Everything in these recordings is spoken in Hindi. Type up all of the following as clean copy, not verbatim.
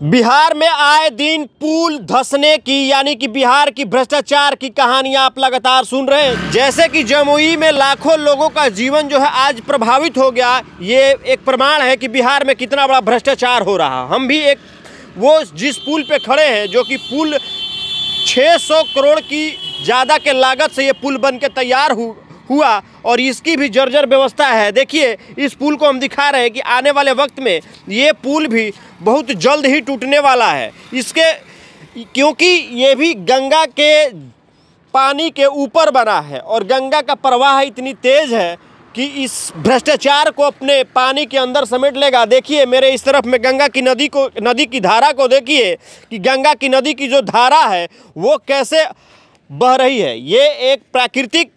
बिहार में आए दिन पुल धंसने की यानी कि बिहार की भ्रष्टाचार की कहानियां आप लगातार सुन रहे हैं। जैसे कि जमुई में लाखों लोगों का जीवन जो है आज प्रभावित हो गया, ये एक प्रमाण है कि बिहार में कितना बड़ा भ्रष्टाचार हो रहा। हम भी एक वो जिस पुल पे खड़े हैं जो कि पुल 600 करोड़ की ज़्यादा के लागत से ये पुल बन के तैयार हुआ और इसकी भी जर्जर व्यवस्था है। देखिए इस पुल को हम दिखा रहे हैं कि आने वाले वक्त में ये पुल भी बहुत जल्द ही टूटने वाला है। इसके क्योंकि ये भी गंगा के पानी के ऊपर बना है और गंगा का प्रवाह इतनी तेज़ है कि इस भ्रष्टाचार को अपने पानी के अंदर समेट लेगा। देखिए मेरे इस तरफ में गंगा की नदी की धारा को देखिए कि गंगा की नदी की जो धारा है वो कैसे बह रही है। ये एक प्राकृतिक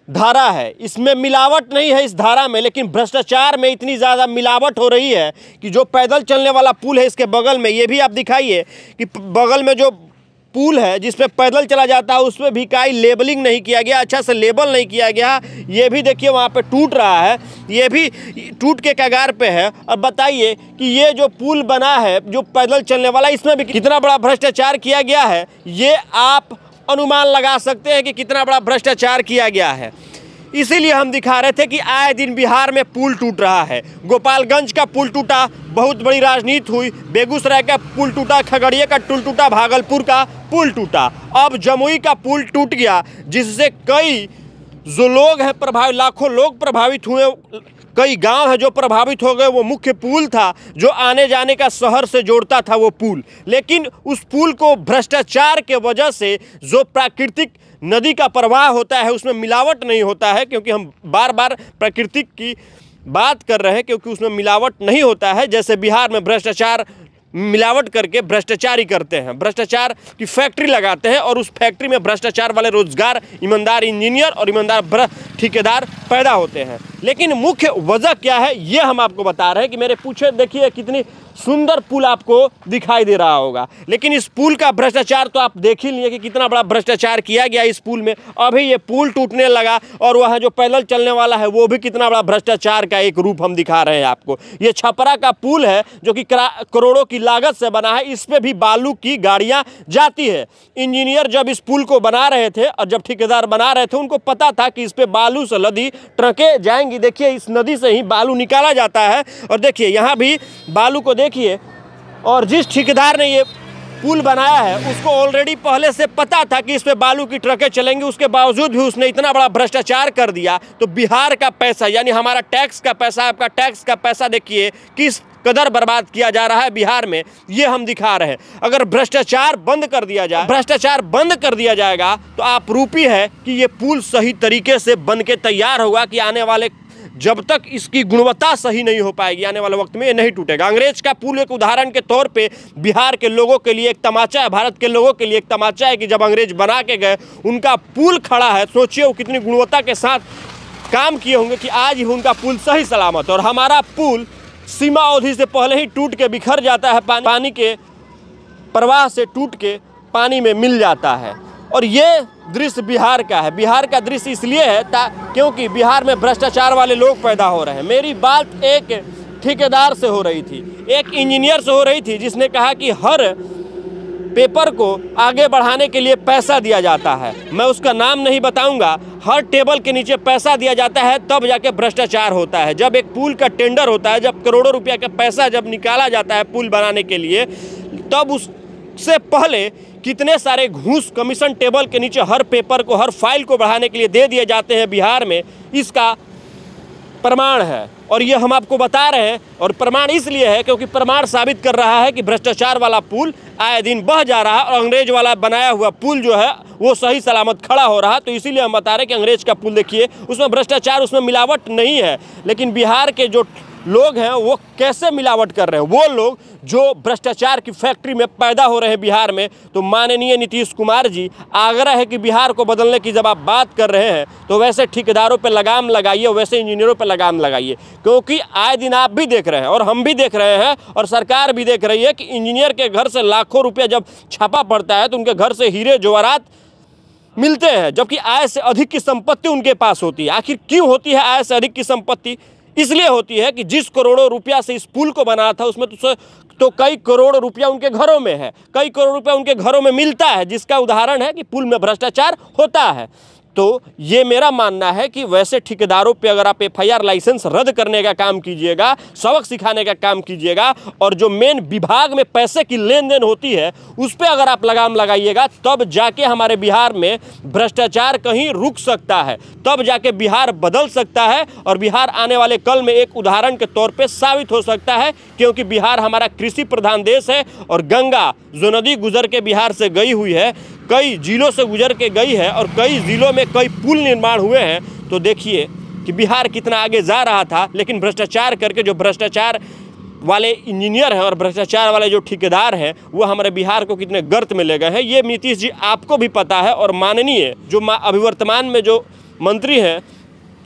धारा है, इसमें मिलावट नहीं है इस धारा में, लेकिन भ्रष्टाचार में इतनी ज़्यादा मिलावट हो रही है कि जो पैदल चलने वाला पुल है इसके बगल में, ये भी आप दिखाइए कि बगल में जो पुल है जिस पे पैदल चला जाता है उस पर भी कोई लेबलिंग नहीं किया गया, अच्छा से लेबल नहीं किया गया। ये भी देखिए वहाँ पे टूट रहा है, ये भी टूट के कगार पे है। और बताइए कि ये जो पुल बना है जो पैदल चलने वाला, इसमें भी कितना बड़ा भ्रष्टाचार किया गया है, ये आप अनुमान लगा सकते हैं कि कितना बड़ा भ्रष्टाचार किया गया है। इसीलिए हम दिखा रहे थे कि आए दिन बिहार में पुल टूट रहा है। गोपालगंज का पुल टूटा, बहुत बड़ी राजनीति हुई, बेगूसराय का पुल टूटा, खगड़िया का पुल टूटा, भागलपुर का पुल टूटा, अब जमुई का पुल टूट गया, जिससे कई जो लोग हैं प्रभावित, लाखों लोग प्रभावित हुए, कई गांव है जो प्रभावित हो गए। वो मुख्य पुल था जो आने जाने का शहर से जोड़ता था वो पुल, लेकिन उस पुल को भ्रष्टाचार के वजह से जो प्राकृतिक नदी का प्रवाह होता है उसमें मिलावट नहीं होता है, क्योंकि हम बार बार प्राकृतिक की बात कर रहे हैं, क्योंकि उसमें मिलावट नहीं होता है। जैसे बिहार में भ्रष्टाचार मिलावट करके भ्रष्टाचारी करते हैं, भ्रष्टाचार की फैक्ट्री लगाते हैं और उस फैक्ट्री में भ्रष्टाचार वाले रोजगार, ईमानदार इंजीनियर और ईमानदार ठेकेदार पैदा होते हैं। लेकिन मुख्य वजह क्या है ये हम आपको बता रहे हैं कि मेरे पीछे देखिए कितनी सुंदर पुल आपको दिखाई दे रहा होगा, लेकिन इस पुल का भ्रष्टाचार तो आप देख ही लिए कि कितना बड़ा भ्रष्टाचार किया गया इस पुल में। अभी ये पुल टूटने लगा और वहाँ जो पैदल चलने वाला है वो भी कितना बड़ा भ्रष्टाचार का एक रूप हम दिखा रहे हैं आपको। ये छपरा का पुल है जो कि करोड़ों की लागत से बना है, इस पर भी बालू की गाड़ियाँ जाती है। इंजीनियर जब इस पुल को बना रहे थे और जब ठेकेदार बना रहे थे उनको पता था कि इस पर बालू से लदी ट्रकें जाएंगी। देखिए इस नदी से ही बालू निकाला जाता है और देखिए यहाँ भी बालू को देखिए, और जिस ठेकेदार ने ये पुल बनाया है उसको ऑलरेडी पहले से पता था कि इस पे बालू की ट्रकें चलेंगी, उसके बावजूद भी उसने इतना बड़ा भ्रष्टाचार कर दिया। तो बिहार का पैसा यानी हमारा टैक्स का पैसा, आपका टैक्स का पैसा देखिए किस कदर बर्बाद किया जा रहा है बिहार में, ये हम दिखा रहे हैं। अगर भ्रष्टाचार बंद कर दिया जाए, भ्रष्टाचार बंद कर दिया जाएगा तो आप रूपी है कि ये पुल सही तरीके से बन के तैयार होगा कि आने वाले जब तक इसकी गुणवत्ता सही नहीं हो पाएगी आने वाले वक्त में ये नहीं टूटेगा। अंग्रेज का पुल एक उदाहरण के तौर पे बिहार के लोगों के लिए एक तमाचा है, भारत के लोगों के लिए एक तमाचा है कि जब अंग्रेज बना के गए उनका पुल खड़ा है, सोचिए वो कितनी गुणवत्ता के साथ काम किए होंगे कि आज ही उनका पुल सही सलामत। और हमारा पुल सीमा अवधि से पहले ही टूट के बिखर जाता है, पानी के प्रवाह से टूट के पानी में मिल जाता है। और ये दृश्य बिहार का है। बिहार का दृश्य इसलिए है क्योंकि बिहार में भ्रष्टाचार वाले लोग पैदा हो रहे हैं। मेरी बात एक ठेकेदार से हो रही थी, एक इंजीनियर से हो रही थी, जिसने कहा कि हर पेपर को आगे बढ़ाने के लिए पैसा दिया जाता है। मैं उसका नाम नहीं बताऊंगा। हर टेबल के नीचे पैसा दिया जाता है तब जाके भ्रष्टाचार होता है। जब एक पुल का टेंडर होता है, जब करोड़ों रुपया का पैसा जब निकाला जाता है पुल बनाने के लिए, तब उससे पहले कितने सारे घूस कमीशन टेबल के नीचे हर पेपर को, हर फाइल को बढ़ाने के लिए दे दिए जाते हैं बिहार में। इसका प्रमाण है और ये हम आपको बता रहे हैं। और प्रमाण इसलिए है क्योंकि प्रमाण साबित कर रहा है कि भ्रष्टाचार वाला पुल आए दिन बह जा रहा है और अंग्रेज वाला बनाया हुआ पुल जो है वो सही सलामत खड़ा हो रहा। तो इसीलिए हम बता रहे हैं कि अंग्रेज का पुल देखिए, उसमें भ्रष्टाचार, उसमें मिलावट नहीं है। लेकिन बिहार के जो लोग हैं वो कैसे मिलावट कर रहे हैं, वो लोग जो भ्रष्टाचार की फैक्ट्री में पैदा हो रहे हैं बिहार में। तो माननीय नीतीश कुमार जी, आग्रह है कि बिहार को बदलने की जब आप बात कर रहे हैं तो वैसे ठेकेदारों पे लगाम लगाइए, वैसे इंजीनियरों पे लगाम लगाइए, क्योंकि आए दिन आप भी देख रहे हैं और हम भी देख रहे हैं और सरकार भी देख रही है कि इंजीनियर के घर से लाखों रुपया जब छापा पड़ता है तो उनके घर से हीरे जवाहरात मिलते हैं, जबकि आय से अधिक की संपत्ति उनके पास होती है। आखिर क्यों होती है आय से अधिक की संपत्ति? इसलिए होती है कि जिस करोड़ों रुपया से इस पुल को बनाया था उसमें तो तो कई करोड़ रुपया उनके घरों में है, कई करोड़ रुपया उनके घरों में मिलता है, जिसका उदाहरण है कि पुल में भ्रष्टाचार होता है। तो ये मेरा मानना है कि वैसे ठेकेदारों पे अगर आप एफआईआर लाइसेंस रद्द करने का काम कीजिएगा, सबक सिखाने का काम कीजिएगा, और जो मेन विभाग में पैसे की लेन देन होती है उस पर अगर आप लगाम लगाइएगा, तब जाके हमारे बिहार में भ्रष्टाचार कहीं रुक सकता है, तब जाके बिहार बदल सकता है और बिहार आने वाले कल में एक उदाहरण के तौर पे साबित हो सकता है। क्योंकि बिहार हमारा कृषि प्रधान देश है और गंगा जो नदी गुजर के बिहार से गई हुई है, कई जिलों से गुजर के गई है और कई जिलों में कई पुल निर्माण हुए हैं। तो देखिए कि बिहार कितना आगे जा रहा था, लेकिन भ्रष्टाचार करके जो भ्रष्टाचार वाले इंजीनियर हैं और भ्रष्टाचार वाले जो ठेकेदार हैं वो हमारे बिहार को कितने गर्त में ले गए हैं, ये नीतीश जी आपको भी पता है। और माननीय जो अभी वर्तमान में जो मंत्री हैं,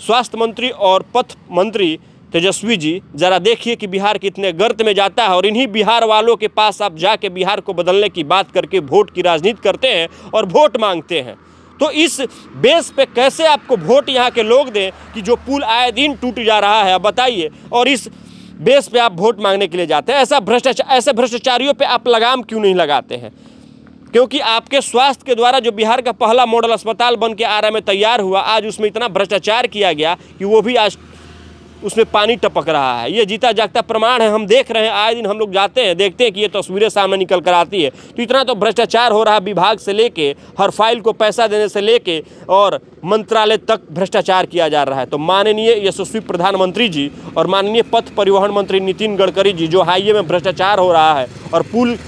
स्वास्थ्य मंत्री और पथ मंत्री तेजस्वी जी, ज़रा देखिए कि बिहार कितने गर्त में जाता है। और इन्हीं बिहार वालों के पास आप जाके बिहार को बदलने की बात करके वोट की राजनीति करते हैं और वोट मांगते हैं। तो इस बेस पे कैसे आपको वोट यहाँ के लोग दें कि जो पुल आए दिन टूट जा रहा है, बताइए, और इस बेस पे आप वोट मांगने के लिए जाते हैं। ऐसे भ्रष्टाचारियों पे आप लगाम क्यों नहीं लगाते हैं? क्योंकि आपके स्वास्थ्य के द्वारा जो बिहार का पहला मॉडल अस्पताल बन के आरा में तैयार हुआ, आज उसमें इतना भ्रष्टाचार किया गया कि वो भी आज उसमें पानी टपक रहा है। ये जीता जागता प्रमाण है, हम देख रहे हैं, आए दिन हम लोग जाते हैं, देखते हैं कि ये तस्वीरें सामने निकल कर आती है। तो इतना तो भ्रष्टाचार हो रहा है, विभाग से लेके हर फाइल को पैसा देने से लेके और मंत्रालय तक भ्रष्टाचार किया जा रहा है। तो माननीय यशस्वी प्रधानमंत्री जी और माननीय पथ परिवहन मंत्री नितिन गडकरी जी, जो हाईवे में भ्रष्टाचार हो रहा है, और पुल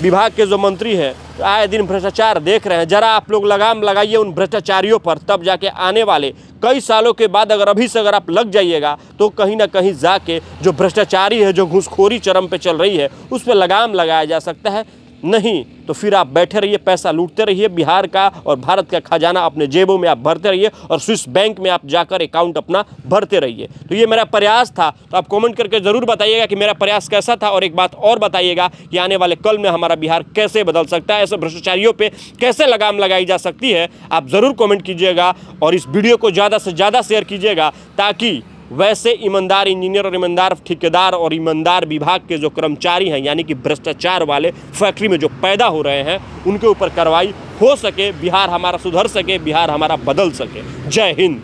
विभाग के जो मंत्री हैं आए दिन भ्रष्टाचार देख रहे हैं, जरा आप लोग लगाम लगाइए उन भ्रष्टाचारियों पर, तब जाके आने वाले कई सालों के बाद अगर अभी से अगर आप लग जाइएगा तो कहीं ना कहीं जाके जो भ्रष्टाचारी है, जो घूसखोरी चरम पे चल रही है, उस पर लगाम लगाया जा सकता है। नहीं तो फिर आप बैठे रहिए, पैसा लूटते रहिए, बिहार का और भारत का खजाना अपने जेबों में आप भरते रहिए और स्विस बैंक में आप जाकर अकाउंट अपना भरते रहिए। तो ये मेरा प्रयास था, तो आप कमेंट करके ज़रूर बताइएगा कि मेरा प्रयास कैसा था। और एक बात और बताइएगा कि आने वाले कल में हमारा बिहार कैसे बदल सकता है, ऐसे भ्रष्टाचारियों पर कैसे लगाम लगाई जा सकती है, आप ज़रूर कमेंट कीजिएगा और इस वीडियो को ज़्यादा से ज़्यादा शेयर कीजिएगा, ताकि वैसे ईमानदार इंजीनियर और ईमानदार ठेकेदार और ईमानदार विभाग के जो कर्मचारी हैं, यानी कि भ्रष्टाचार वाले फैक्ट्री में जो पैदा हो रहे हैं, उनके ऊपर कार्रवाई हो सके, बिहार हमारा सुधर सके, बिहार हमारा बदल सके। जय हिंद।